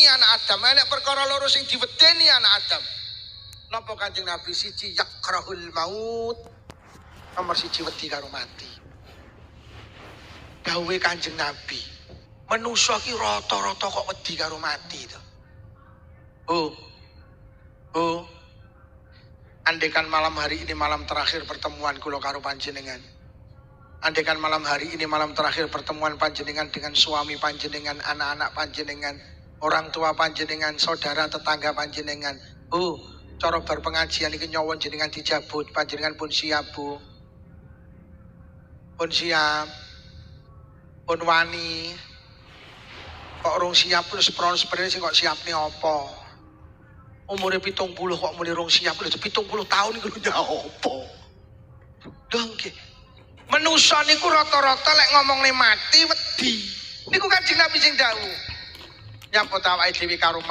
nyenengi anak Adam, enek perkara loro sing diwedeni anak Adam. Napa Kanjeng Nabi? Siji yakrahul maut, nomor siji wedi karo mati. Dawuhe Kanjeng Nabi, manusa ki rata-rata kok wedi karo mati to. Andaikan malam hari ini malam terakhir pertemuan kula karo panjenengan. Andaikan malam hari ini malam terakhir pertemuan panjenengan dengan suami panjenengan, anak-anak panjenengan, orang tua panjenengan, saudara tetangga panjenengan. Cara bar pengajian iki nyawon jenengan dijabut, panjenengan pun siap, Bu. Pun siap. Pun wani. Kok rong siap terus sebenarnya sing kok siapne apa? Umure 70 kok muni rong siap, 70 tahun iku lho apa? Lho nggih. Manusa niku rata-rata lek ngomongne mati wedi. Niku Kanjeng Nabi sing dawuh. Nyapa ta awake dhewe karo